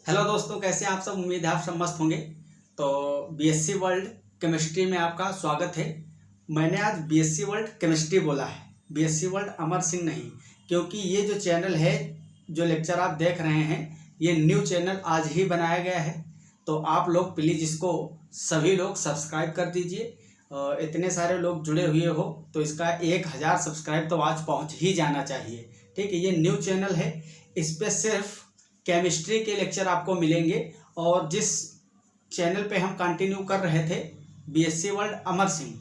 Hello दोस्तों, कैसे हैं आप सब। उम्मीद है आप सब मस्त होंगे। तो बीएससी वर्ल्ड केमिस्ट्री में आपका स्वागत है। मैंने आज बीएससी वर्ल्ड केमिस्ट्री बोला है, बीएससी वर्ल्ड अमर सिंह नहीं, क्योंकि ये जो चैनल है, जो लेक्चर आप देख रहे हैं, ये न्यू चैनल आज ही बनाया गया है। तो आप लोग प्लीज़ इसको सभी लोग सब्सक्राइब कर दीजिए। इतने सारे लोग जुड़े हुए हो तो इसका 1000 सब्सक्राइब तो आज पहुँच ही जाना चाहिए। ठीक है, ये न्यू चैनल है, इस पर सिर्फ केमिस्ट्री के लेक्चर आपको मिलेंगे। और जिस चैनल पे हम कंटिन्यू कर रहे थे बीएससी वर्ल्ड अमर सिंह,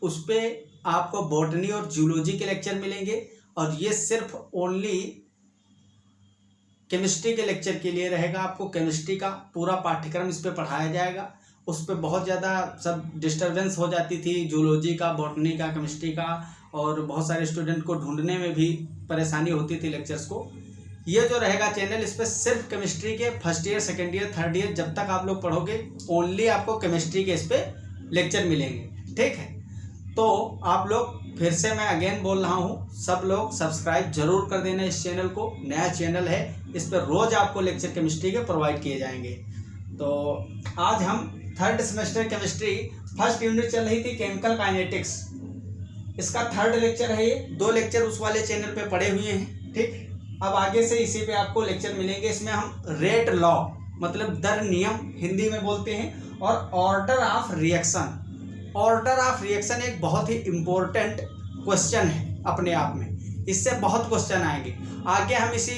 उस पर आपको बॉटनी और जूलॉजी के लेक्चर मिलेंगे। और ये सिर्फ ओनली केमिस्ट्री के लेक्चर के लिए रहेगा। आपको केमिस्ट्री का पूरा पाठ्यक्रम इस पर पढ़ाया जाएगा। उस पर बहुत ज़्यादा सब डिस्टर्बेंस हो जाती थी, जूलॉजी का, बॉटनी का, केमिस्ट्री का, और बहुत सारे स्टूडेंट को ढूंढने में भी परेशानी होती थी लेक्चर्स को। ये जो रहेगा चैनल, इस पर सिर्फ केमिस्ट्री के first year, second year, third year जब तक आप लोग पढ़ोगे, ओनली आपको केमिस्ट्री के इस पर लेक्चर मिलेंगे। ठीक है, तो आप लोग, फिर से मैं अगेन बोल रहा हूँ, सब लोग सब्सक्राइब जरूर कर देना इस चैनल को। नया चैनल है, इस पर रोज आपको लेक्चर केमिस्ट्री के प्रोवाइड किए जाएंगे। तो आज हम third semester chemistry first unit चल रही थी, केमिकल काइनेटिक्स, इसका थर्ड लेक्चर है ये। 2 लेक्चर उस वाले चैनल पे पढ़े हुए हैं। ठीक, अब आगे से इसी पे आपको लेक्चर मिलेंगे। इसमें हम रेट लॉ, मतलब दर नियम हिंदी में बोलते हैं, और order of reaction. Order of reaction एक बहुत ही इम्पोर्टेंट क्वेश्चन है अपने आप में, इससे बहुत क्वेश्चन आएंगे। आगे हम इसी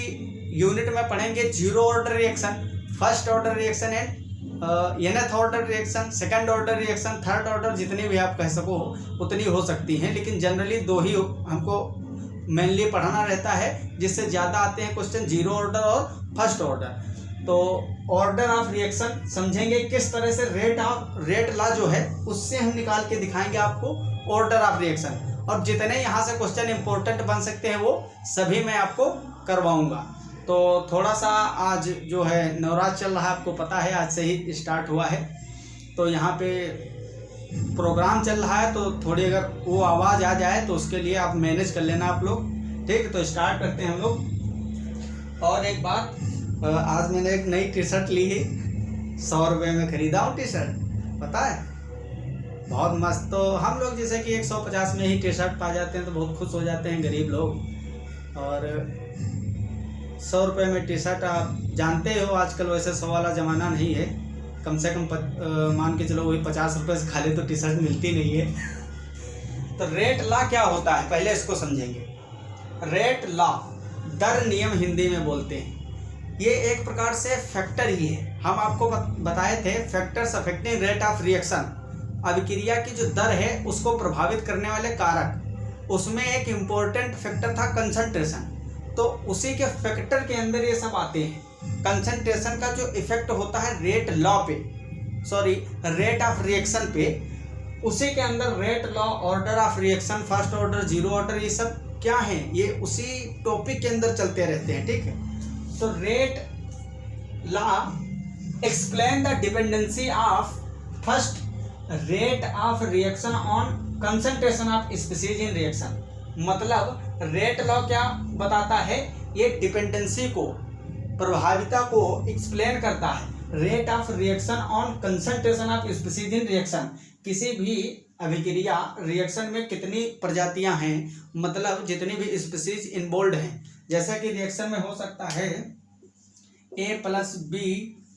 यूनिट में पढ़ेंगे zero order reaction, first order reaction and nth order reaction, second order reaction, third order, जितनी भी आप कह सको उतनी हो सकती हैं, लेकिन जनरली 2 ही हमको मेनली पढ़ाना रहता है। जिससे ज़्यादा आते हैं क्वेश्चन जीरो ऑर्डर और फर्स्ट ऑर्डर। तो ऑर्डर ऑफ रिएक्शन समझेंगे किस तरह से, रेट लॉ जो है उससे हम निकाल के दिखाएंगे आपको ऑर्डर ऑफ रिएक्शन। और जितने यहाँ से क्वेश्चन इंपॉर्टेंट बन सकते हैं वो सभी मैं आपको करवाऊंगा। तो थोड़ा सा आज जो है नवरात्र चल रहा है, आपको पता है, आज से ही स्टार्ट हुआ है। तो यहाँ पे प्रोग्राम चल रहा है, तो थोड़ी अगर वो आवाज़ आ जाए तो उसके लिए आप मैनेज कर लेना आप लोग। ठीक है, तो स्टार्ट करते हैं हम लोग। और एक बात, आज मैंने एक नई टी शर्ट ली है, 100 रुपये में खरीदा हूँ टी शर्ट, पता है, बहुत मस्त। तो हम लोग जैसे कि 150 में ही टी शर्ट पा जाते हैं तो बहुत खुश हो जाते हैं गरीब लोग। और 100 रुपये में टी शर्ट, आप जानते हो आजकल वैसे 100 वाला ज़माना नहीं है, कम से कम मान के चलो वही 50 रुपये से खाली तो टी शर्ट मिलती नहीं है। तो रेट लॉ क्या होता है पहले इसको समझेंगे। रेट लॉ, दर नियम हिंदी में बोलते हैं। ये एक प्रकार से फैक्टर ही है। हम आपको बताए थे factors affecting rate of reaction, अभिक्रिया की जो दर है उसको प्रभावित करने वाले कारक। उसमें एक इम्पोर्टेंट फैक्टर था कंसंट्रेशन, तो उसी के फैक्टर के अंदर ये सब आते हैं। कंसंट्रेशन का जो इफेक्ट होता है रेट लॉ पे, सॉरी रेट ऑफ रिएक्शन पे, उसी के अंदर rate law, order of reaction, first order, zero order, ये सब क्या है, ये उसी टॉपिक के अंदर चलते रहते हैं। ठीक है, तो rate law explain the dependency of first rate of reaction on concentration of species in reaction. मतलब रेट लॉ क्या बताता है, ये डिपेंडेंसी को, प्रभाविता को एक्सप्लेन करता है। Rate of reaction on concentration of species in reaction, किसी भी अभिक्रिया रिएक्शन में कितनी प्रजातियां हैं, मतलब जितनी भी स्पीसीज इन्वॉल्व हैं। जैसा कि रिएक्शन में हो सकता है A+B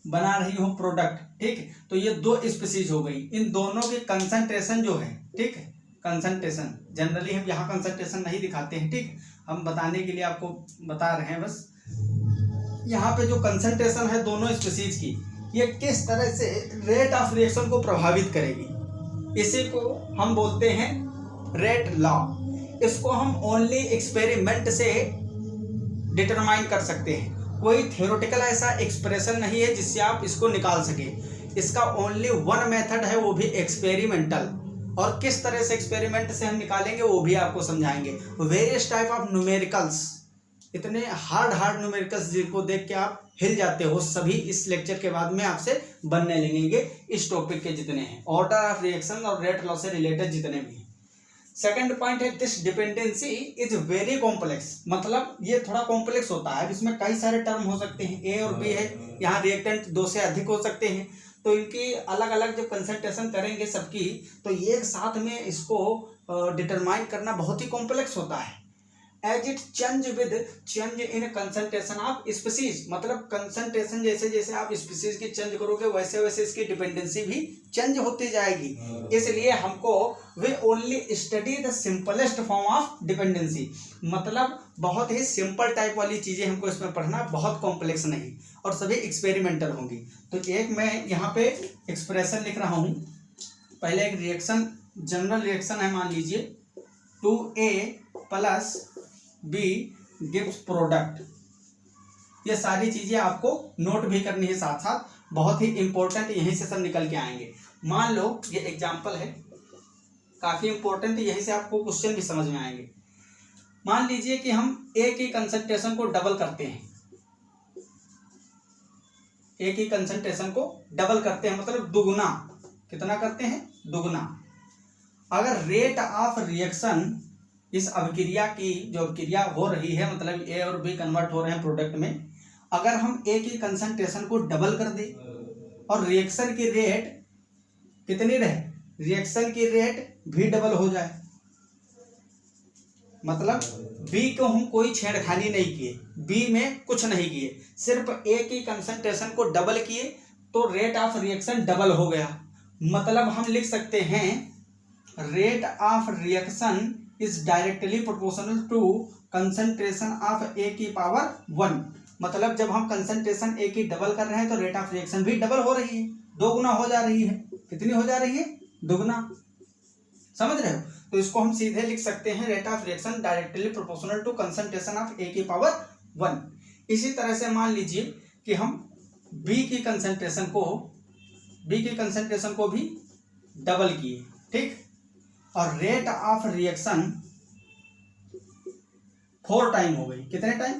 बना रही हो प्रोडक्ट, ठीक, तो ये 2 स्पीसीज हो गई। इन दोनों की कंसंट्रेशन जो है, ठीक है, कंसंट्रेशन जनरली हम यहाँ कंसंट्रेशन नहीं दिखाते हैं, ठीक, हम बताने के लिए आपको बता रहे हैं बस। यहाँ पे जो कंसंट्रेशन है दोनों स्पीसीज की, ये किस तरह से रेट ऑफ रिएक्शन को प्रभावित करेगी, इसी को हम बोलते हैं रेट लॉ। इसको हम ओनली एक्सपेरिमेंट से डिटरमाइन कर सकते हैं। कोई थ्योरेटिकल ऐसा एक्सप्रेशन नहीं है जिससे आप इसको निकाल सके। इसका ओनली 1 मेथड है, वो भी एक्सपेरिमेंटल। और किस तरह से एक्सपेरिमेंट से हम निकालेंगे वो भी आपको समझाएंगे। वेरियस टाइप ऑफ न्यूमेरिकल्स, इतने हार्ड न्यूमेरिकल्स जिनको देख के आप हिल जाते हो, सभी इस लेक्चर के बाद में आपसे बनने लगेंगे। इस टॉपिक के जितने हैं, ऑर्डर ऑफ रिएक्शन और रेट लॉ से रिलेटेड जितने भी हैं, सेकंड पॉइंट है this dependency is very complex, मतलब ये थोड़ा कॉम्प्लेक्स होता है। अब इसमें कई सारे टर्म हो सकते हैं, ए और बी है, यहाँ रिएक्टेंट 2 से अधिक हो सकते हैं, तो इनकी अलग अलग जब कंसंट्रेशन करेंगे सबकी, तो एक साथ में इसको डिटरमाइन करना बहुत ही कॉम्प्लेक्स होता है। As it change with change in concentration of species, मतलब कंसंट्रेशन जैसे जैसे आप स्पीसीज की चेंज करोगे वैसे वैसे इसकी डिपेंडेंसी भी चेंज होती जाएगी। इसलिए हमको we only study the simplest form of dependency, मतलब बहुत ही सिंपल टाइप वाली चीजें हमको इसमें पढ़ना, बहुत कॉम्प्लेक्स नहीं, और सभी एक्सपेरिमेंटल होंगी। तो एक मैं यहाँ पे एक्सप्रेशन लिख रहा हूँ। पहले एक रिएक्शन, जनरल रिएक्शन है, मान लीजिए 2A plus B gives product. ये सारी चीजें आपको नोट भी करनी है साथ साथ, बहुत ही इंपॉर्टेंट, यहीं से सब निकल के आएंगे। मान लो ये एग्जांपल है, काफी इंपॉर्टेंट, यहीं से आपको क्वेश्चन भी समझ में आएंगे। मान लीजिए कि हम A की कंसंट्रेशन को डबल करते हैं, A की कंसंट्रेशन को डबल करते हैं, मतलब दुगुना। कितना करते हैं? दुगुना। अगर रेट ऑफ रिएक्शन, इस अभिक्रिया की जो अभिक्रिया हो रही है, मतलब ए और बी कन्वर्ट हो रहे हैं प्रोडक्ट में, अगर हम ए की कंसंट्रेशन को डबल कर दें और रिएक्शन की रेट कितनी रहे, रिएक्शन की रेट भी डबल हो जाए, मतलब बी को हम कोई छेड़खानी नहीं किए, बी में कुछ नहीं किए, सिर्फ ए की कंसंट्रेशन को डबल किए तो रेट ऑफ रिएक्शन डबल हो गया। मतलब हम लिख सकते हैं rate of reaction is directly proportional to concentration of A की पावर 1। मतलब जब हम कंसंट्रेशन ए की डबल कर रहे हैं तो रेट ऑफ रिएक्शन भी डबल हो रही है, दोगुना हो जा रही है। कितनी हो जा रही है? दुगुना। समझ रहे हो? तो इसको हम सीधे लिख सकते हैं rate of reaction directly proportional to concentration of A की पावर 1। इसी तरह से मान लीजिए कि हम बी की कंसंट्रेशन को भी डबल किए, ठीक, और रेट ऑफ रिएक्शन 4 टाइम हो गई। कितने टाइम?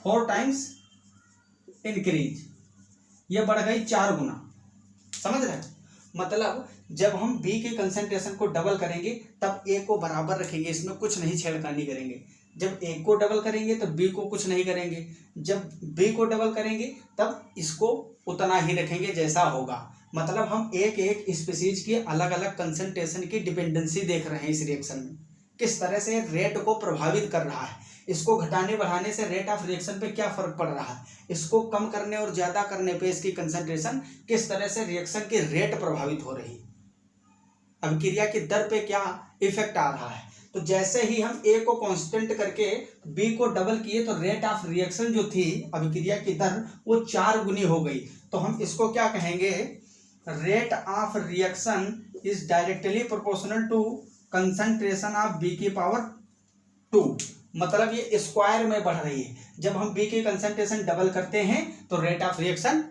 4 टाइम्स इंक्रीज, ये बढ़ गई 4 गुना। समझ रहे? मतलब जब हम बी के कंसंट्रेशन को डबल करेंगे तब ए को बराबर रखेंगे, इसमें कुछ नहीं छेड़खानी करेंगे। जब ए को डबल करेंगे तो बी को कुछ नहीं करेंगे, जब बी को डबल करेंगे तब इसको उतना ही रखेंगे जैसा होगा। मतलब हम एक एक स्पीसीज की अलग अलग कंसंट्रेशन की डिपेंडेंसी देख रहे हैं इस रिएक्शन में, किस तरह से रेट को प्रभावित कर रहा है। इसको घटाने बढ़ाने से रेट ऑफ रिएक्शन पे क्या फर्क पड़ रहा है, इसको कम करने और ज्यादा करने पे इसकी कंसंट्रेशन, किस तरह से रिएक्शन की रेट प्रभावित हो रही है, अभिक्रिया की दर पे क्या इफेक्ट आ रहा है। तो जैसे ही हम ए को कांस्टेंट करके बी को डबल किए तो रेट ऑफ रिएक्शन जो थी, अभिक्रिया की दर, वो 4 गुनी हो गई। तो हम इसको क्या कहेंगे, rate of reaction is directly proportional to concentration of B की पावर 2। मतलब ये स्क्वायर में बढ़ रही है। जब हम बी की कंसंट्रेशन डबल करते हैं तो रेट ऑफ रिएक्शन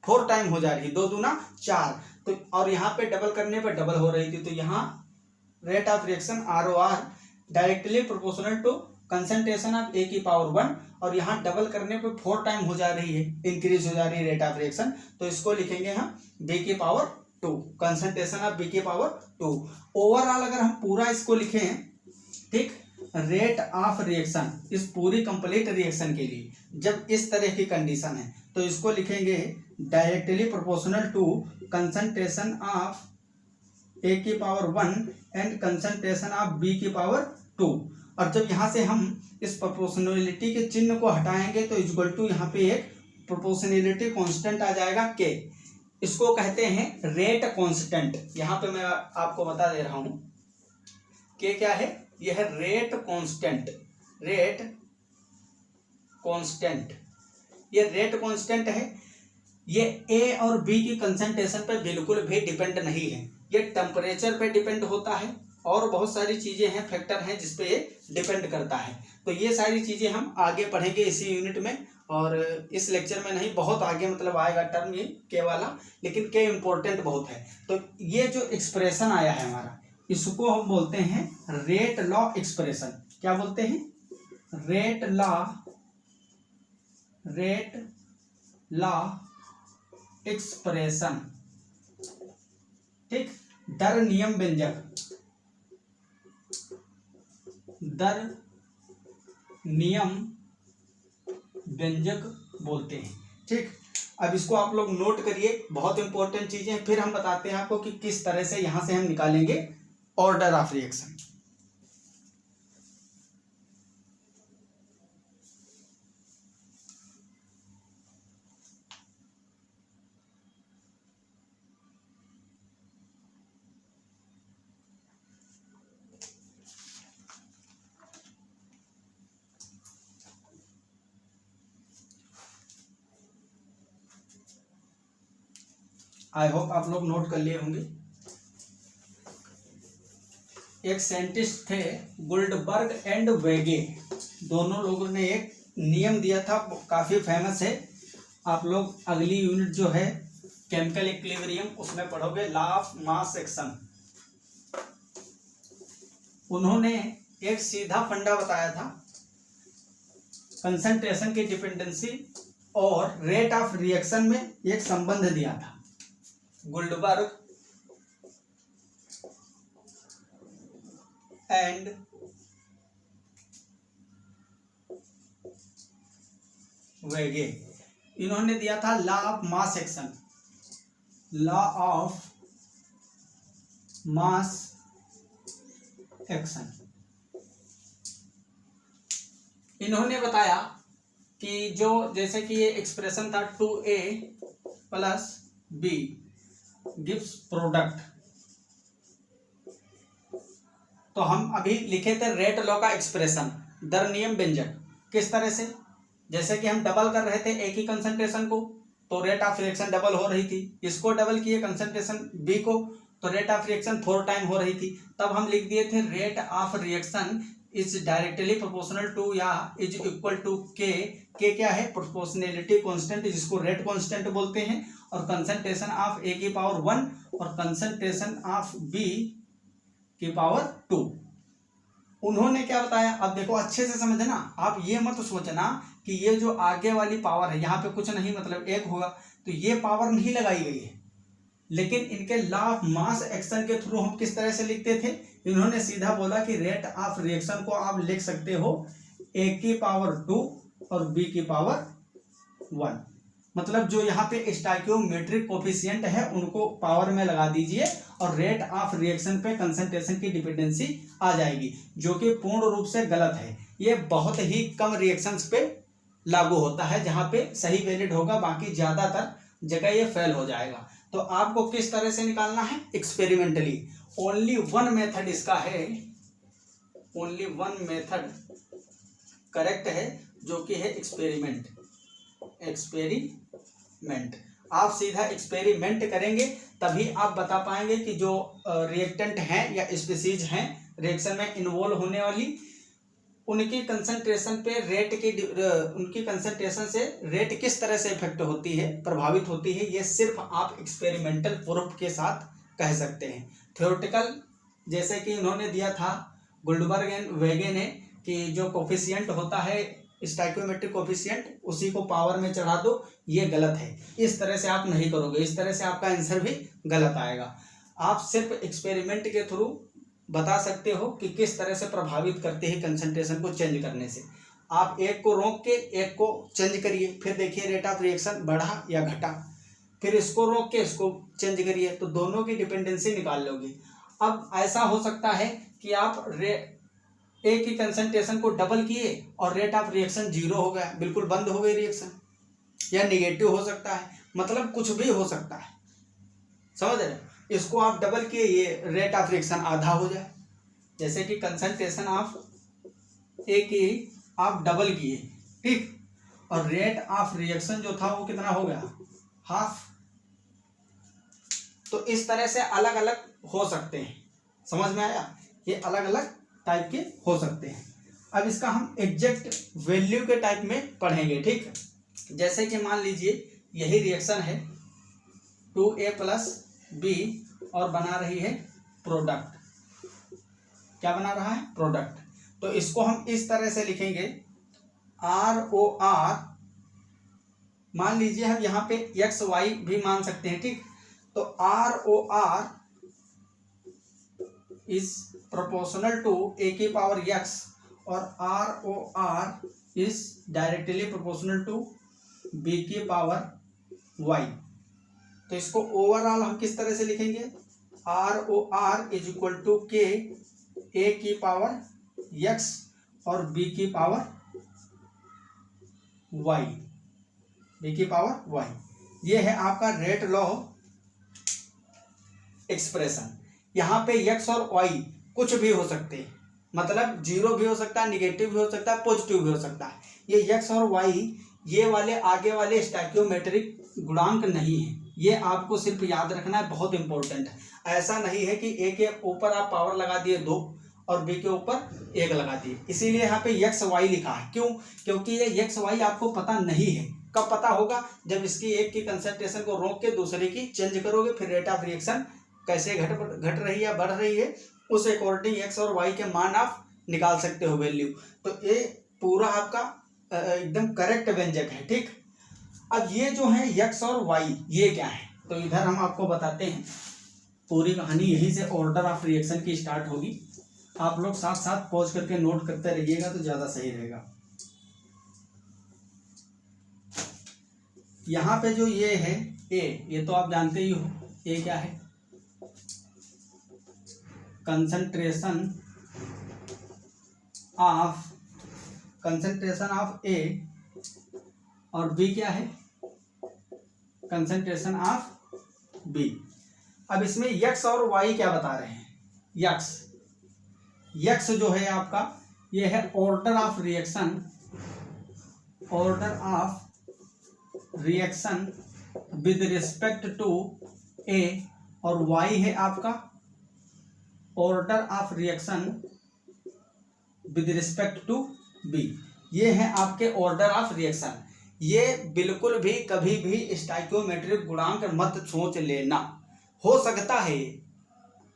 4 टाइम हो जा रही है, 2 दूना 4। तो और यहाँ पे डबल करने पर डबल हो रही थी, तो यहाँ rate of reaction ROR directly proportional to concentration of A की पावर 1, और यहाँ डबल करने पे 4 टाइम हो जा रही है, इंक्रीज हो जा रही है रेट ऑफ रिएक्शन। तो इसको लिखेंगे हम बी की पावर 2, कंसंट्रेशन ऑफ बी की पावर 2। ओवरऑल अगर हम पूरा इसको लिखें, ठीक, रेट ऑफ रिएक्शन इस पूरी कंप्लीट रिएक्शन के लिए जब इस तरह की कंडीशन है तो इसको लिखेंगे directly proportional to concentration of A की power 1 and concentration of B की पावर 2। और जब यहाँ से हम इस प्रोपोर्शनलिटी के चिन्ह को हटाएंगे तो इक्वल टू यहाँ पे एक प्रोपोर्शनलिटी कांस्टेंट आ जाएगा के, इसको कहते हैं रेट कांस्टेंट। यहाँ पे मैं आपको बता दे रहा हूँ के क्या है, यह है रेट कांस्टेंट। रेट कांस्टेंट, ये रेट कांस्टेंट है। ये ए और बी की कंसंट्रेशन पर बिल्कुल भी डिपेंड नहीं है, ये टेम्परेचर पे डिपेंड होता है और बहुत सारी चीजें हैं, फैक्टर हैं जिसपे ये डिपेंड करता है। तो ये सारी चीजें हम आगे पढ़ेंगे इसी यूनिट में, और इस लेक्चर में नहीं, बहुत आगे मतलब आएगा टर्म ये के वाला, लेकिन के इम्पोर्टेंट बहुत है। तो ये जो एक्सप्रेशन आया है हमारा, इसको हम बोलते हैं रेट लॉ एक्सप्रेशन। क्या बोलते हैं? रेट लॉ एक्सप्रेशन, ठीक, दर नियम व्यंजक। दर नियम व्यंजक बोलते हैं। ठीक, अब इसको आप लोग नोट करिए, बहुत इंपॉर्टेंट चीजें हैं। फिर हम बताते हैं आपको कि किस तरह से यहां से हम निकालेंगे order of reaction. I hope आप लोग नोट कर लिए होंगे। एक साइंटिस्ट थे गुल्डबर्ग एंड वेगे, दोनों लोगों ने एक नियम दिया था, काफी फेमस है। आप लोग अगली यूनिट जो है केमिकल इक्विलिब्रियम उसमें पढ़ोगे, लॉ ऑफ मास एक्शन। उन्होंने एक सीधा फंडा बताया था, कंसंट्रेशन की डिपेंडेंसी और रेट ऑफ रिएक्शन में एक संबंध दिया था। गुल्डबर्ग एंड वेगे, इन्होंने दिया था law of mass action, law of mass action. इन्होंने बताया कि जो जैसे कि ये एक्सप्रेशन था 2A plus B gives product, तो हम अभी लिखे थे रेट लॉ का एक्सप्रेशन, दर नियम व्यंजक। किस तरह से, जैसे कि हम डबल कर रहे थे एक ही कंसंट्रेशन को तो रेट ऑफ रिएक्शन डबल हो रही थी, इसको डबल किए कंसंट्रेशन बी को तो रेट ऑफ रिएक्शन 4 टाइम हो रही थी। तब हम लिख दिए थे rate of reaction is directly proportional to या is equal to k. K क्या है, प्रोपोर्शनैलिटी कांस्टेंट, जिसको रेट कांस्टेंट बोलते हैं, और कंसंट्रेशन ऑफ ए की पावर 1 और कंसंट्रेशन ऑफ बी की पावर 2। उन्होंने क्या बताया, अब देखो अच्छे से समझना, आप ये मत सोचना कि ये जो आगे वाली पावर है यहाँ पे कुछ नहीं, मतलब एक होगा, तो ये पावर नहीं लगाई गई है। लेकिन इनके लॉ ऑफ मास एक्शन के थ्रू हम किस तरह से लिखते थे, इन्होंने सीधा बोला कि रेट ऑफ रिएक्शन को आप लिख सकते हो ए की पावर 2 और बी की पावर 1, मतलब जो यहाँ पे स्टोइकियोमेट्रिक कोफिशिएंट है उनको पावर में लगा दीजिए और रेट ऑफ रिएक्शन पे कंसंट्रेशन की डिपेंडेंसी आ जाएगी, जो कि पूर्ण रूप से गलत है। ये बहुत ही कम रिएक्शंस पे लागू होता है जहाँ पे सही वैलिड होगा, बाकी ज्यादातर जगह ये फेल हो जाएगा। तो आपको किस तरह से निकालना है, एक्सपेरिमेंटली। ओनली वन मेथड इसका है, ओनली वन मेथड करेक्ट है, जो कि है एक्सपेरिमेंट। एक्सपेरिमेंट, आप सीधा एक्सपेरिमेंट करेंगे तभी आप बता पाएंगे कि जो रिएक्टेंट हैं या स्पीसीज हैं रिएक्शन में इन्वॉल्व होने वाली, उनकी कंसंट्रेशन पे रेट की उनकी कंसंट्रेशन से रेट किस तरह से इफेक्ट होती है, प्रभावित होती है, ये सिर्फ आप एक्सपेरिमेंटल प्रूफ के साथ कह सकते हैं। थ्योरेटिकल जैसे कि इन्होंने दिया था गुल्डबर्ग एंड वेगे ने कि जो कोफिशिएंट होता है स्टोइकियोमेट्रिक कोफिशिएंट उसी को पावर में चढ़ा दो, ये गलत है। इस तरह से आप नहीं करोगे, इस तरह से आपका आंसर भी गलत आएगा। आप सिर्फ एक्सपेरिमेंट के थ्रू बता सकते हो कि किस तरह से प्रभावित करते हैं कंसंट्रेशन को चेंज करने से। आप एक को रोक के एक को चेंज करिए, फिर देखिए रेट ऑफ रिएक्शन बढ़ा या घटा, फिर इसको रोक के इसको चेंज करिए, तो दोनों की डिपेंडेंसी निकाल लोगे। अब ऐसा हो सकता है कि आप एक ही कंसंट्रेशन को डबल किए और रेट ऑफ रिएक्शन 0 हो गया, बिल्कुल बंद हो गई रिएक्शन, या निगेटिव हो सकता है, मतलब कुछ भी हो सकता है, समझ रहे। इसको आप डबल किए, ये रेट ऑफ रिएक्शन आधा हो जाए, जैसे कि कंसंट्रेशन ऑफ ए की आप डबल किए, ठीक, और रेट ऑफ रिएक्शन जो था वो कितना हो गया, हाफ। तो इस तरह से अलग अलग हो सकते हैं, समझ में आया, ये अलग अलग टाइप के हो सकते हैं। अब इसका हम एग्जैक्ट वैल्यू के टाइप में पढ़ेंगे, ठीक। जैसे कि मान लीजिए यही रिएक्शन है 2A प्लस बी और बना रही है प्रोडक्ट, क्या बना रहा है, प्रोडक्ट। तो इसको हम इस तरह से लिखेंगे ROR, मान लीजिए हम यहाँ पे XY भी मान सकते हैं, ठीक। तो ROR is proportional to A की पावर X और ROR is directly proportional to B की पावर Y। तो इसको ओवरऑल हम किस तरह से लिखेंगे, ROR is equal to K A की पावर X और B की पावर Y, B की पावर Y। ये है आपका रेट लॉ एक्सप्रेशन। यहाँ पे x और y कुछ भी हो सकते हैं, मतलब जीरो भी हो सकता है, निगेटिव भी हो सकता है, पॉजिटिव भी हो सकता है। ये x और y ये वाले आगे वाले स्टैक्योमेट्रिक गुणांक नहीं है, ये आपको सिर्फ याद रखना है, बहुत इंपॉर्टेंट है। ऐसा नहीं है कि a के ऊपर आप पावर लगा दिए 2 और b के ऊपर 1 लगा दिए, इसीलिए यहाँ पे x y लिखा है। क्यों? क्योंकि ये x y आपको पता नहीं है। कब पता होगा? जब इसकी एक की कंसंट्रेशन को रोक के दूसरे की चेंज करोगे, फिर रेट ऑफ रिएक्शन कैसे घट रही है बढ़ रही है उस अकॉर्डिंग x और y के मान आप निकाल सकते हो वैल्यू। तो ये पूरा आपका एकदम करेक्ट व्यंजक है। ठीक, अब ये जो है x और y ये क्या है, तो इधर हम आपको बताते हैं। पूरी कहानी यहीं से ऑर्डर ऑफ रिएक्शन की स्टार्ट होगी। आप लोग साथ साथ पॉज करके नोट करते रहिएगा तो ज़्यादा सही रहेगा। यहाँ पे जो ये है A, ये तो आप जानते ही हो A क्या है, कंसंट्रेशन ऑफ A, और B क्या है, कंसंट्रेशन ऑफ B। अब इसमें x और y क्या बता रहे हैं, x जो है आपका ये है order of reaction with respect to A, और y है आपका order of reaction with respect to B। ये है आपके ऑर्डर ऑफ रिएक्शन। ये बिल्कुल भी कभी भी स्टोइकियोमेट्रिक गुणांक मत सोच लेना। हो सकता है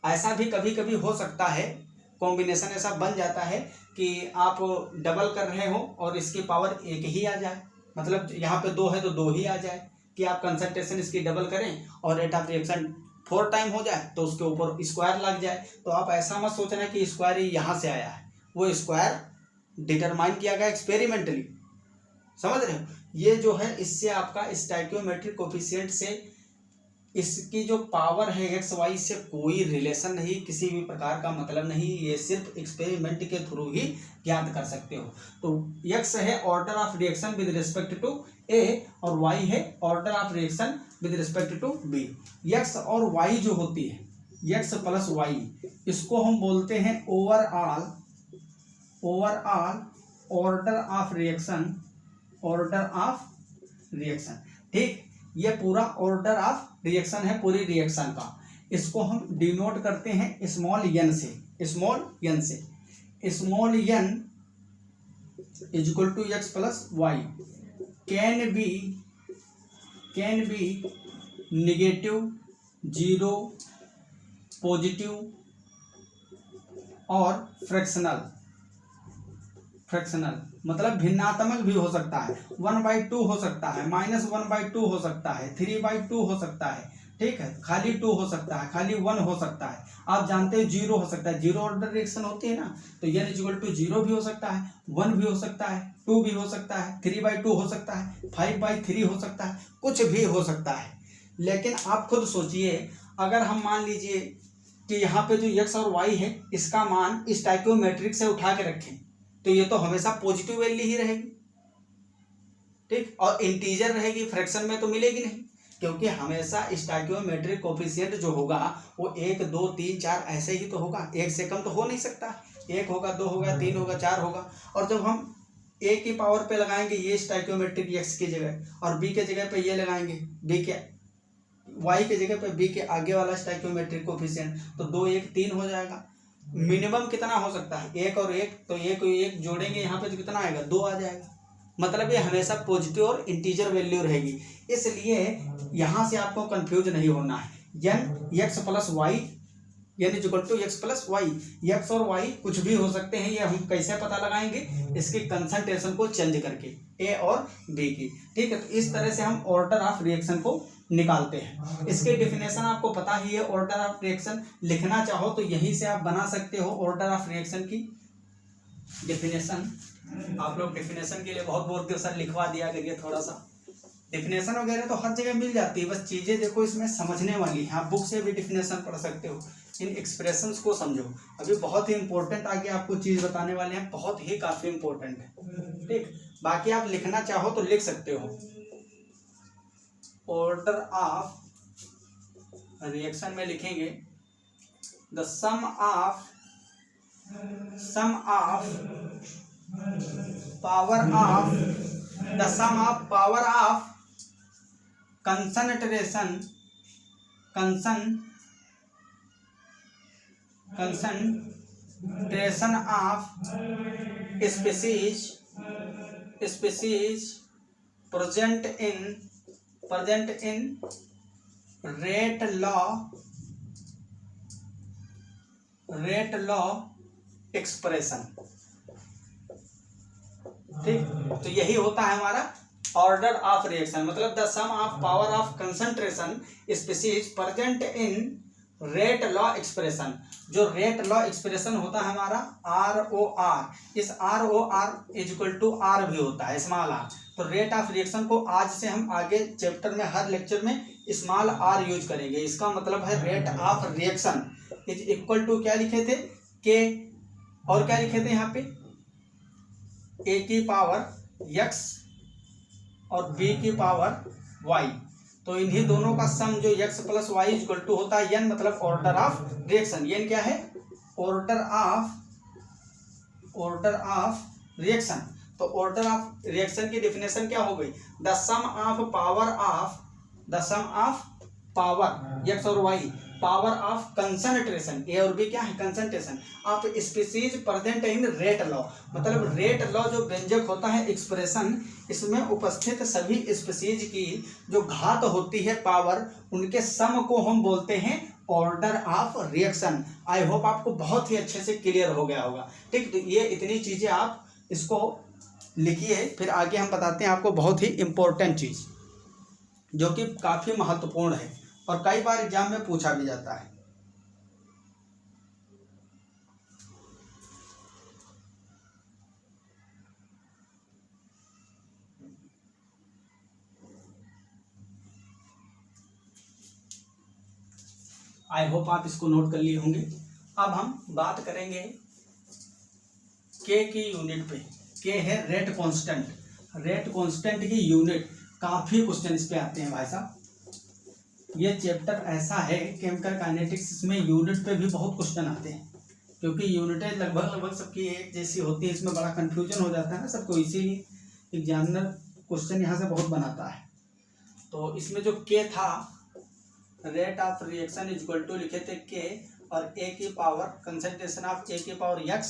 ऐसा भी कभी कभी हो सकता है, कॉम्बिनेशन ऐसा बन जाता है कि आप डबल कर रहे हो और इसकी पावर 1 ही आ जाए, मतलब यहाँ पे 2 है तो 2 ही आ जाए, कि आप कंसंट्रेशन इसकी डबल करें और रेट ऑफ रिएक्शन 4 टाइम हो जाए तो उसके ऊपर स्क्वायर लग जाए। तो आप ऐसा मत सोचना कि स्क्वायर यहाँ से आया है, वो स्क्वायर डिटरमाइन किया गया एक्सपेरिमेंटली, समझ रहे हो। ये जो है इससे आपका स्टोइकियोमेट्रिक कोफिशिएंट से इसकी जो पावर है एक्स वाई से कोई रिलेशन नहीं, किसी भी प्रकार का मतलब नहीं, ये सिर्फ एक्सपेरिमेंट के थ्रू ही ज्ञात कर सकते हो। तो एक्स है order of reaction with respect to A और वाई है order of reaction with respect to B. X और वाई जो होती है एक्स प्लस वाई, इसको हम बोलते हैं ओवरऑल ऑर्डर ऑफ रिएक्शन। ठीक, ये पूरा ऑर्डर ऑफ रिएक्शन है पूरी रिएक्शन का। इसको हम डिनोट करते हैं स्मॉल n से। Small n is equal to x plus y can be negative, zero, positive और फ्रैक्शनल मतलब भिन्नात्मक भी हो सकता है, 1/2 हो सकता है, -1/2 हो सकता है, 3/2 हो सकता है। ठीक है, खाली 2 हो सकता है, खाली 1 हो सकता है। आप जानते हो 0 हो सकता है, 0 ऑर्डर रिएक्शन होती है ना, तो n इक्वल टू 0 भी हो सकता है, 1 भी हो सकता है, 2 भी हो सकता है, 3/2 हो सकता है, 5/3 हो सकता है, कुछ भी हो सकता है। लेकिन आप खुद सोचिए, अगर हम मान लीजिए कि यहाँ पे जो x और y है इसका मान स्टोइकियोमेट्रिक से उठा के रखें तो ये तो हमेशा पॉजिटिव वैल्यू ही रहेगी। ठीक, और इंटीजर रहेगी, फ्रैक्शन में तो मिलेगी नहीं, क्योंकि हमेशा स्टोइकियोमेट्रिक कोफिशिएंट जो होगा वो 1, 2, 3, 4 ऐसे ही तो होगा, 1 से कम तो हो नहीं सकता। 1 होगा, 2 होगा, 3 होगा, 4 होगा। और जब हम a की पावर पे लगाएंगे ये स्टोइकियोमेट्रिक x की जगह और b के जगह पे ये लगाएंगे b के y के जगह पे b के आगे वाला स्टोइकियोमेट्रिक कोफिशिएंट, तो 2, 1, 3 हो जाएगा। मिनिमम कितना हो सकता है, 1 और 1, तो 1 और 1 जोड़ेंगे यहाँ पे तो कितना आएगा, 2 आ जाएगा। मतलब ये हमेशा पॉजिटिव और इंटीजर वैल्यू रहेगी, इसलिए यहाँ से आपको कंफ्यूज नहीं होना है। n x plus y, n equal to x plus y, x और वाई कुछ भी हो सकते हैं। ये हम कैसे पता लगाएंगे, इसकी कंसंट्रेशन को चेंज करके a और b की। ठीक है, तो इस तरह से हम ऑर्डर ऑफ रिएक्शन को निकालते हैं। इसके डिफिनेशन आपको पता ही है, ऑर्डर ऑफ रिएक्शन लिखना चाहो तो यहीं से आप बना सकते हो ऑर्डर ऑफ रिएक्शन की। डेफिनेशन, आप लोग डेफिनेशन के लिए बहुत बोलते हो सर लिखवा दिया करिए थोड़ा सा। डेफिनेशन वगैरह तो हर जगह मिल जाती है, बस चीज़ें देखो इसमें समझने वाली हैं। आप बुक से भी डेफिनेशन पढ़ सकते हो, इन एक्सप्रेशंस को समझो। अभी बहुत ही इंपॉर्टेंट आगे आपको चीज़ बताने वाले हैं, बहुत ही काफ़ी इंपॉर्टेंट है, ठीक। बाकी आप लिखना चाहो तो लिख सकते हो। ऑर्डर ऑफ रिएक्शन में लिखेंगे the sum of power of the sum of power of concentration of species present in rate law expression, ठीक। तो यही होता है हमारा ऑर्डर ऑफ रिएक्शन, मतलब the sum of power of concentration species present in rate law expression. जो rate law expression होता है हमारा ROR, इस ROR is equal to R भी होता है, स्मॉल r। तो रेट ऑफ रिएक्शन को आज से हम आगे चैप्टर में हर लेक्चर में स्मॉल r यूज करेंगे। इसका मतलब है rate of reaction is equal to क्या लिखे थे, K, और क्या लिखे थे यहाँ पे A की पावर X और B की पावर Y। तो इन्हीं दोनों का सम जो x plus y equal to होता है n, मतलब ऑर्डर ऑफ रिएक्शन। n क्या है, ऑर्डर ऑफ रिएक्शन। तो ऑर्डर ऑफ रिएक्शन की डेफिनेशन क्या हो गई, the sum of power x और y, power of concentration, A और बी क्या है concentration, of species present in rate law. मतलब रेट लॉ जो व्यंजक होता है एक्सप्रेशन, इसमें उपस्थित सभी स्पीसीज की जो घात होती है पावर, उनके सम को हम बोलते हैं order of reaction. I hope आपको बहुत ही अच्छे से क्लियर हो गया होगा, ठीक। तो ये इतनी चीजें आप इसको लिखिए, फिर आगे हम बताते हैं आपको बहुत ही इंपॉर्टेंट चीज जो कि काफी महत्वपूर्ण है और कई बार एग्जाम में पूछा भी जाता है। आई होप आप इसको नोट कर लिए होंगे। अब हम बात करेंगे के की यूनिट पे। के है रेट कांस्टेंट, रेट कांस्टेंट की यूनिट। काफी क्वेश्चन इस पे आते हैं भाई साहब। ये चैप्टर ऐसा है केमिकल काइनेटिक्स, इसमें यूनिट पे भी बहुत क्वेश्चन आते हैं, क्योंकि यूनिटें लगभग सबकी एक जैसी होती है। इसमें बड़ा कंफ्यूजन हो जाता है ना सबको, इसीलिए एग्जामिनर क्वेश्चन यहाँ से बहुत बनाता है। तो इसमें जो के था, rate of reaction is equal to लिखे थे के और ए की पावर कंसंट्रेशन ऑफ ए की power x,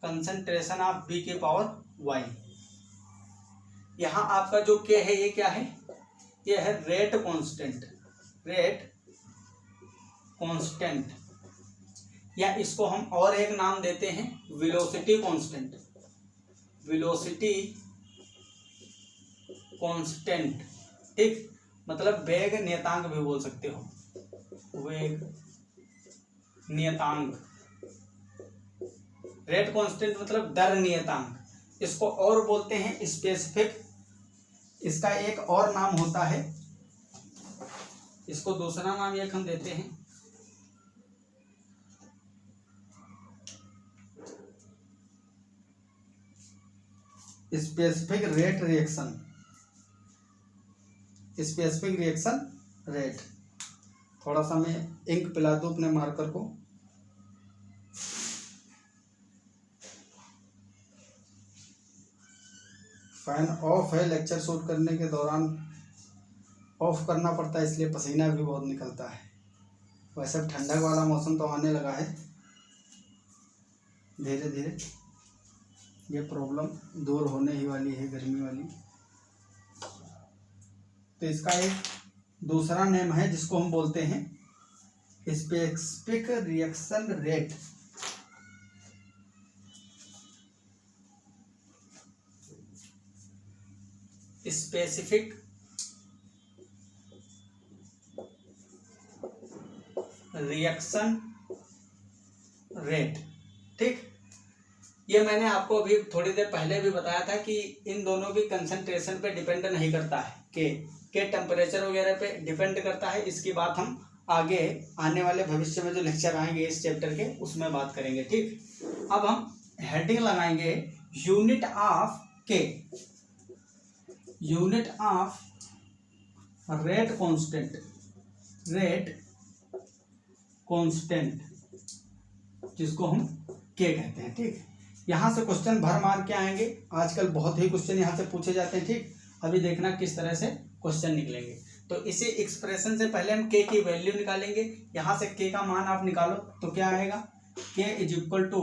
concentration of B की पावर y। यहाँ आपका जो के है ये क्या है, ये है रेट कांस्टेंट, या इसको हम और एक नाम देते हैं वेलोसिटी कांस्टेंट, ठीक। मतलब वेग नियतांक भी बोल सकते हो, वेग नियतांक। रेट कांस्टेंट मतलब दर नियतांक। इसको और बोलते हैं स्पेसिफिक, इसका एक और नाम होता है, इसको दूसरा नाम एक हम देते हैं स्पेसिफिक रिएक्शन रेट। थोड़ा सा मैं इंक पिला दूं अपने मार्कर को। फैन ऑफ है, लेक्चर शूट करने के दौरान ऑफ करना पड़ता है, इसलिए पसीना भी बहुत निकलता है। वैसे ठंडक वाला मौसम तो आने लगा है धीरे धीरे, ये प्रॉब्लम दूर होने ही वाली है गर्मी वाली। तो इसका एक दूसरा नेम है जिसको हम बोलते हैं specific reaction rate. Specific reaction rate, ठीक। ये मैंने आपको अभी थोड़ी देर पहले भी बताया था कि इन दोनों की कंसंट्रेशन पे डिपेंड नहीं करता है, के टेम्परेचर वगैरह पे डिपेंड करता है। इसकी बात हम आगे आने वाले भविष्य में जो लेक्चर आएंगे इस चैप्टर के उसमें बात करेंगे, ठीक। अब हम हेडिंग लगाएंगे यूनिट ऑफ के, unit of rate constant, rate constant जिसको हम के कहते हैं, ठीक। यहाँ से क्वेश्चन भर मार के आएंगे, आजकल बहुत ही क्वेश्चन यहाँ से पूछे जाते हैं, ठीक। अभी देखना किस तरह से क्वेश्चन निकलेंगे। तो इसी एक्सप्रेशन से पहले हम के की वैल्यू निकालेंगे। यहाँ से के का मान आप निकालो तो क्या आएगा, k is equal to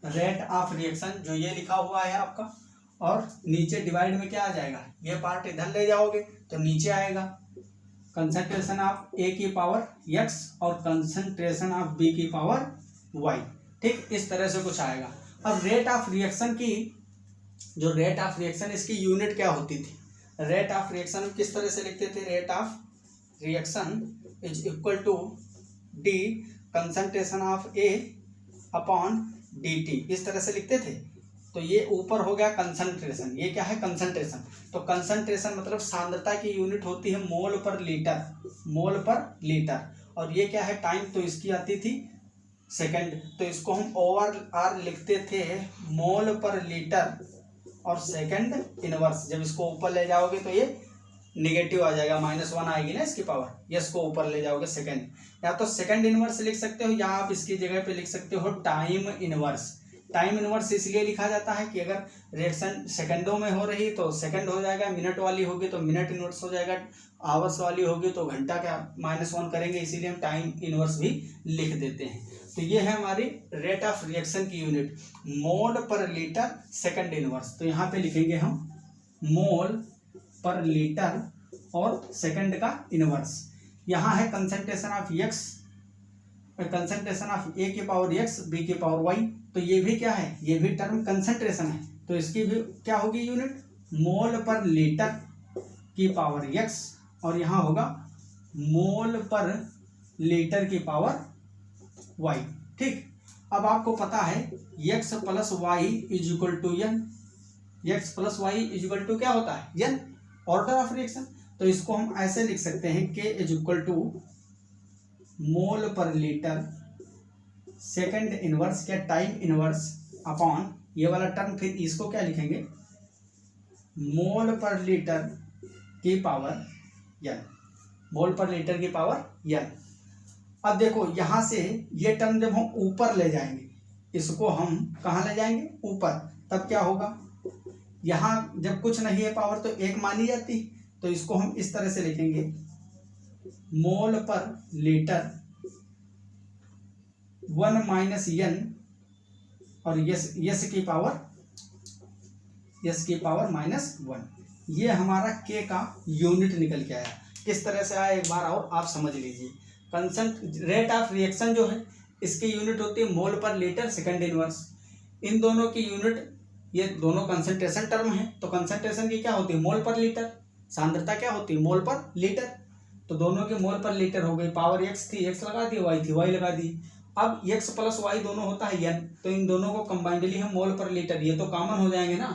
rate of reaction जो ये लिखा हुआ है आपका, और नीचे डिवाइड में क्या आ जाएगा, ये पार्ट इधर ले जाओगे तो नीचे आएगा कंसंट्रेशन ऑफ ए की पावर एक्स और कंसंट्रेशन ऑफ बी की पावर वाई, ठीक। इस तरह से कुछ आएगा। अब रेट ऑफ रिएक्शन की, जो रेट ऑफ रिएक्शन इसकी यूनिट क्या होती थी, रेट ऑफ रिएक्शन किस तरह से लिखते थे, rate of reaction is equal to d concentration of A upon d t, इस तरह से लिखते थे। तो ये ऊपर हो गया कंसंट्रेशन, ये क्या है कंसंट्रेशन। तो कंसंट्रेशन मतलब सांद्रता की यूनिट होती है मोल पर लीटर, मोल पर लीटर। और ये क्या है टाइम, तो इसकी आती थी सेकंड, तो इसको हम ओवर आर लिखते थे मोल पर लीटर और सेकंड इनवर्स। जब इसको ऊपर ले जाओगे तो ये निगेटिव आ जाएगा, -1 आएगी ना इसकी पावर, यस को ऊपर ले जाओगे सेकंड, या तो सेकंड इनवर्स लिख सकते हो या आप इसकी जगह पे लिख सकते हो टाइम इनवर्स। टाइम इनवर्स इसलिए लिखा जाता है कि अगर रिएक्शन सेकंडों में हो रही तो सेकंड हो जाएगा, मिनट वाली होगी तो मिनट इनवर्स हो जाएगा, आवर्स वाली होगी तो घंटा क्या -1 करेंगे, इसीलिए हम टाइम इनवर्स भी लिख देते हैं। तो ये है हमारी रेट ऑफ रिएक्शन की यूनिट, मोल पर लीटर सेकंड इनवर्स। तो यहाँ पे लिखेंगे हम मोल पर लीटर और सेकंड का इनवर्स। यहाँ है concentration of X, concentration of A की पावर एक्स बी की पावर वाई, तो ये भी क्या है, ये भी टर्म कंसंट्रेशन है, तो इसकी भी क्या होगी यूनिट, मोल पर लीटर की पावर एक्स, और यहाँ होगा मोल पर लीटर की पावर वाई, ठीक। अब आपको पता है x plus y is equal to n, x plus y is equal to क्या होता है, एन, ऑर्डर ऑफ रिएक्शन। तो इसको हम ऐसे लिख सकते हैं के is equal to mole per litre second inverse क्या टाइम इनवर्स अपॉन ये वाला टर्म, फिर इसको क्या लिखेंगे मोल पर लीटर की पावर एन, मोल पर लीटर की पावर एन। अब देखो यहाँ से ये टर्म जब हम ऊपर ले जाएंगे, इसको हम कहाँ ले जाएंगे ऊपर, तब क्या होगा, यहाँ जब कुछ नहीं है पावर तो एक मानी जाती, तो इसको हम इस तरह से लिखेंगे मोल पर लीटर 1 माइनस एन और यस की पावर -1। ये हमारा के का यूनिट निकल के आया। किस तरह से आया एक बार और आप समझ लीजिए। रेट ऑफ रिएक्शन जो है इसकी यूनिट होती है मोल पर लीटर सेकंड इनवर्स। इन दोनों की यूनिट, ये दोनों कंसंट्रेशन टर्म है, तो कंसंट्रेशन की क्या होती है मोल पर लीटर, सांद्रता क्या होती है मोल पर लीटर, तो दोनों के मोल पर लीटर हो गई। पावर एक्स थी, एक्स लगा दी, वाई थी, वाई लगा दी। अब एक्स प्लस वाई दोनों होता है एन, तो इन दोनों को कंबाइंडली हम मोल पर लीटर, ये तो कॉमन हो जाएंगे ना,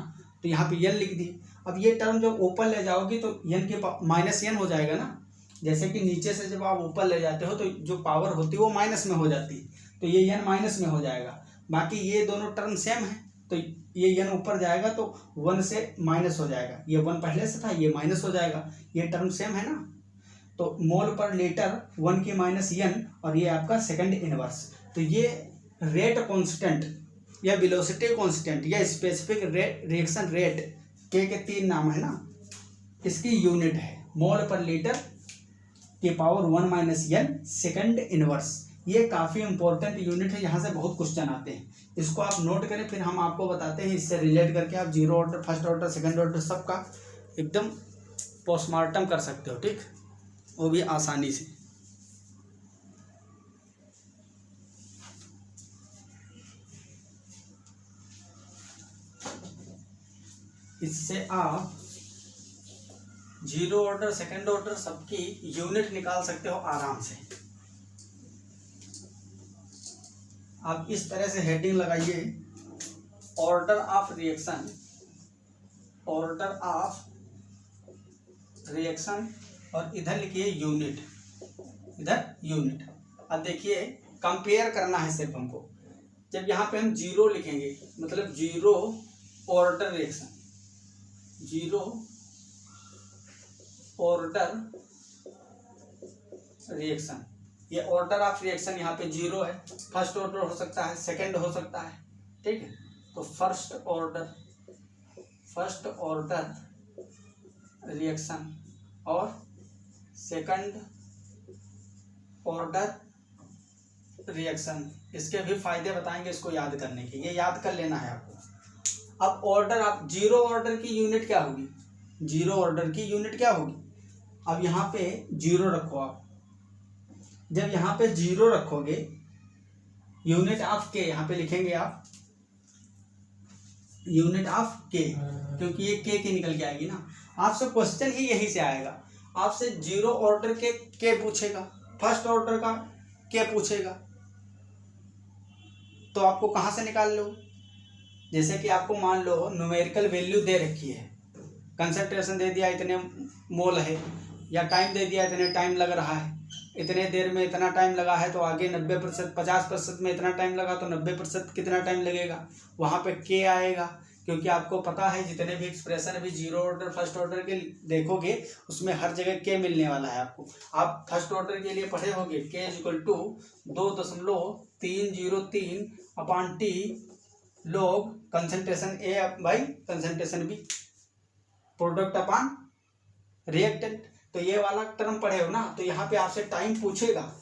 तो यहाँ पे एन लिख दी। अब ये टर्म जब ऊपर ले जाओगी तो एन के माइनस एन हो जाएगा ना, जैसे कि नीचे से जब आप ऊपर ले जाते हो तो जो पावर होती है वो माइनस में हो जाती है, तो ये एन माइनस में हो जाएगा। बाकी ये दोनों टर्म सेम है, तो ये एन ऊपर जाएगा तो 1 से माइनस हो जाएगा, ये 1 पहले से था, ये माइनस हो जाएगा, ये टर्म सेम है ना। तो मोल पर लीटर 1 की माइनस एन और ये आपका सेकंड इनवर्स। तो ये रेट कांस्टेंट या वेलोसिटी कांस्टेंट या स्पेसिफिक रिएक्शन रेट के 3 नाम है ना, इसकी यूनिट है मोल पर लीटर की power 1 minus n second inverse. ये काफ़ी इंपॉर्टेंट यूनिट है, यहाँ से बहुत क्वेश्चन आते हैं, इसको आप नोट करें, फिर हम आपको बताते हैं, इससे रिलेट करके आप zero order, first order, second order सबका एकदम पोस्टमार्टम कर सकते हो, ठीक, वो भी आसानी से। इससे आप जीरो ऑर्डर, सेकंड ऑर्डर सबकी यूनिट निकाल सकते हो आराम से। आप इस तरह से हेडिंग लगाइए order of reaction, order of reaction, और इधर लिखिए यूनिट, इधर यूनिट। अब देखिए कंपेयर करना है सिर्फ हमको। जब यहाँ पे हम जीरो लिखेंगे मतलब zero order reaction, zero order reaction, ये ऑर्डर ऑफ रिएक्शन यहाँ पे जीरो है। फर्स्ट ऑर्डर हो सकता है, सेकंड हो सकता है, ठीक है। तो फर्स्ट ऑर्डर रिएक्शन और सेकंड ऑर्डर रिएक्शन, इसके भी फायदे बताएंगे इसको याद करने के, ये याद कर लेना है आपको। अब ऑर्डर, आप जीरो ऑर्डर की यूनिट क्या होगी, जीरो ऑर्डर की यूनिट क्या होगी। अब यहाँ पे जीरो रखो आप, जब यहाँ पे जीरो रखोगे यूनिट ऑफ के यहाँ पे लिखेंगे आप, यूनिट ऑफ के, क्योंकि ये के निकल के आएगी ना। आपसे क्वेश्चन ही यही से आएगा, आपसे जीरो ऑर्डर के पूछेगा, फर्स्ट ऑर्डर का के पूछेगा, तो आपको कहाँ से निकाल लो। जैसे कि आपको मान लो न्यूमेरिकल वैल्यू दे रखी है, कंसंट्रेशन दे दिया इतने मोल है, या टाइम दे दिया इतने टाइम लग रहा है, इतने देर में इतना टाइम लगा है, तो आगे 90%, 50% में इतना टाइम लगा तो 90% कितना टाइम लगेगा, वहाँ पे के आएगा। क्योंकि आपको पता है जितने भी एक्सप्रेशन अभी जीरो ऑर्डर फर्स्ट ऑर्डर के देखोगे उसमें हर जगह के मिलने वाला है आपको। आप फर्स्ट ऑर्डर के लिए पढ़े होंगे k equal to 2.303 upon t log concentration A by concentration B, product upon reactant. तो ये वाला टर्म पढ़े हो ना, तो यहाँ पे आपसे टाइम पूछेगा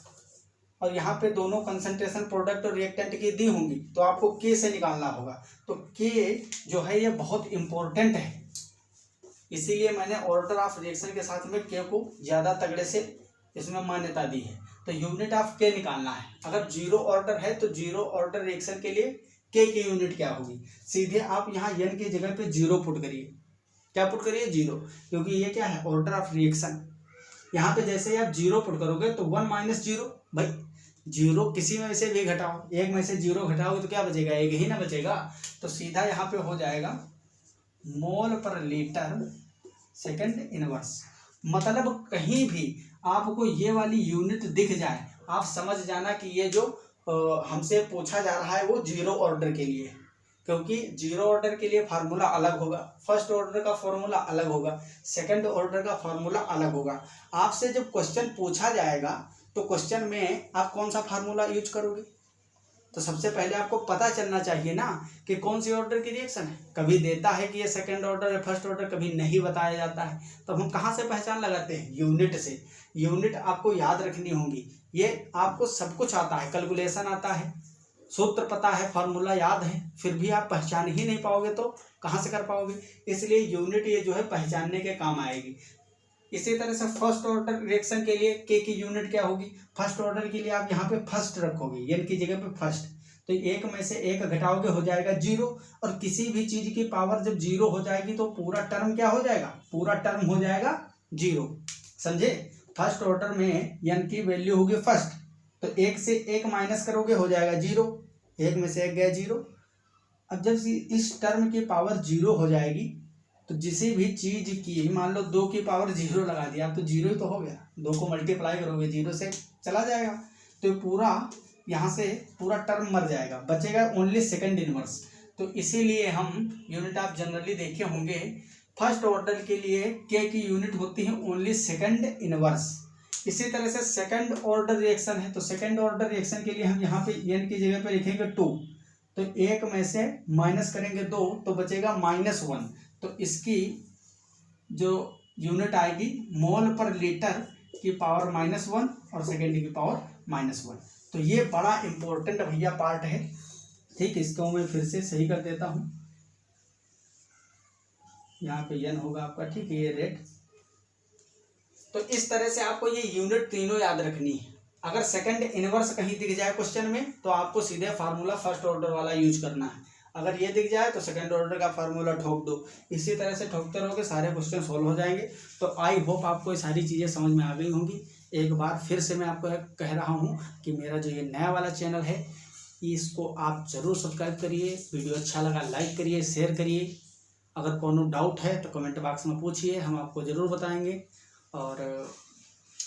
और यहाँ पे दोनों कंसंट्रेशन प्रोडक्ट और रिएक्टेंट की दी होंगी, तो आपको के से निकालना होगा। तो के जो है ये बहुत इंपॉर्टेंट है, इसीलिए मैंने ऑर्डर ऑफ रिएक्शन के साथ में के को ज़्यादा तगड़े से इसमें मान्यता दी है। तो यूनिट ऑफ के निकालना है। अगर जीरो ऑर्डर है तो जीरो ऑर्डर रिएक्शन के लिए के की यूनिट क्या होगी, सीधे आप यहाँ एन की जगह पे जीरो पुट करिए। क्या पुट करिए, जीरो, क्योंकि ये क्या है ऑर्डर ऑफ रिएक्शन। यहाँ पे जैसे आप जीरो पुट करोगे तो 1 माइनस जीरो, भाई जीरो किसी में से भी घटाओ, एक में से जीरो घटाओगे तो क्या बचेगा, एक ही ना बचेगा। तो सीधा यहाँ पे हो जाएगा मोल पर लीटर सेकंड इनवर्स। मतलब कहीं भी आपको ये वाली यूनिट दिख जाए, आप समझ जाना कि ये जो हमसे पूछा जा रहा है वो जीरो ऑर्डर के लिए, क्योंकि जीरो ऑर्डर के लिए फार्मूला अलग होगा, फर्स्ट ऑर्डर का फार्मूला अलग होगा, सेकंड ऑर्डर का फार्मूला अलग होगा। आपसे जब क्वेश्चन पूछा जाएगा तो क्वेश्चन में आप कौन सा फार्मूला यूज करोगे, तो सबसे पहले आपको पता चलना चाहिए ना कि कौन सी ऑर्डर की रिएक्शन है। कभी देता है कि ये सेकंड ऑर्डर है, फर्स्ट ऑर्डर, कभी नहीं बताया जाता है, तो हम कहाँ से पहचान लगाते हैं, यूनिट से। यूनिट आपको याद रखनी होगी। ये आपको सब कुछ आता है, कैलकुलेशन आता है, सूत्र पता है, फार्मूला याद है, फिर भी आप पहचान ही नहीं पाओगे तो कहाँ से कर पाओगे। इसलिए यूनिट ये जो है पहचानने के काम आएगी। इसी तरह से फर्स्ट ऑर्डर रिएक्शन के लिए के की यूनिट क्या होगी, फर्स्ट ऑर्डर के लिए आप यहाँ पे फर्स्ट रखोगे, एन की जगह पे फर्स्ट, तो एक में से एक घटाओगे हो जाएगा जीरो। और किसी भी चीज की पावर जब जीरो हो जाएगी तो पूरा टर्म क्या हो जाएगा, पूरा टर्म हो जाएगा जीरो, समझे। फर्स्ट ऑर्डर में एन की वैल्यू होगी फर्स्ट, तो एक से एक माइनस करोगे हो जाएगा जीरो, एक में से एक गया जीरो। अब जब इस टर्म की पावर जीरो हो जाएगी तो किसी भी चीज की, मान लो 2 की पावर जीरो लगा दिया, अब तो जीरो ही तो हो गया, 2 को मल्टीप्लाई करोगे जीरो से चला जाएगा, तो पूरा यहाँ से पूरा टर्म मर जाएगा, बचेगा ओनली सेकंड इनवर्स। तो इसीलिए हम यूनिट आप जनरली देखे होंगे, फर्स्ट ऑर्डर के लिए के की यूनिट होती है ओनली सेकंड इनवर्स। इसी तरह से सेकंड ऑर्डर रिएक्शन है, तो सेकंड ऑर्डर रिएक्शन के लिए हम यहाँ पे एन की जगह पे लिखेंगे 2, तो एक में से माइनस करेंगे 2 तो बचेगा -1। तो इसकी जो यूनिट आएगी मोल पर लीटर की पावर -1 और सेकेंड की पावर -1। तो ये बड़ा इंपॉर्टेंट भैया पार्ट है, ठीक। इसको मैं फिर से सही कर देता हूँ, यहाँ पे एन होगा आपका, ठीक है, ये रेट। तो इस तरह से आपको ये यूनिट तीनों याद रखनी है। अगर सेकंड इनवर्स कहीं दिख जाए क्वेश्चन में तो आपको सीधे फार्मूला फर्स्ट ऑर्डर वाला यूज करना है, अगर ये दिख जाए तो सेकंड ऑर्डर का फार्मूला ठोक दो। इसी तरह से ठोकते रहोगे, सारे क्वेश्चन सॉल्व हो जाएंगे। तो आई होप आपको ये सारी चीज़ें समझ में आ गई होंगी। एक बार फिर से मैं आपको कह रहा हूँ कि मेरा जो ये नया वाला चैनल है इसको आप ज़रूर सब्सक्राइब करिए। वीडियो अच्छा लगा लाइक करिए, शेयर करिए। अगर कोनो डाउट है तो कमेंट बॉक्स में पूछिए, हम आपको ज़रूर बताएंगे। और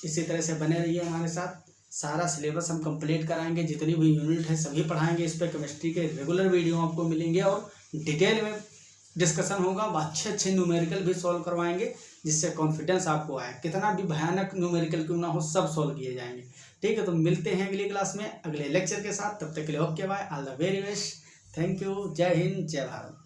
इसी तरह से बने रहिए हमारे साथ। सारा सिलेबस हम कंप्लीट कराएंगे, जितनी भी यूनिट है सभी पढ़ाएंगे। इस पर केमिस्ट्री के रेगुलर वीडियो आपको मिलेंगे और डिटेल में डिस्कशन होगा। अच्छे अच्छे न्यूमेरिकल भी सॉल्व करवाएंगे, जिससे कॉन्फिडेंस आपको आए। कितना भी भयानक न्यूमेरिकल क्यों ना हो, सब सॉल्व किए जाएंगे। ठीक है, तो मिलते हैं अगली क्लास में अगले लेक्चर के साथ। तब तक के लिए okay bye, all the very best, thank you, जय हिंद, जय भारत।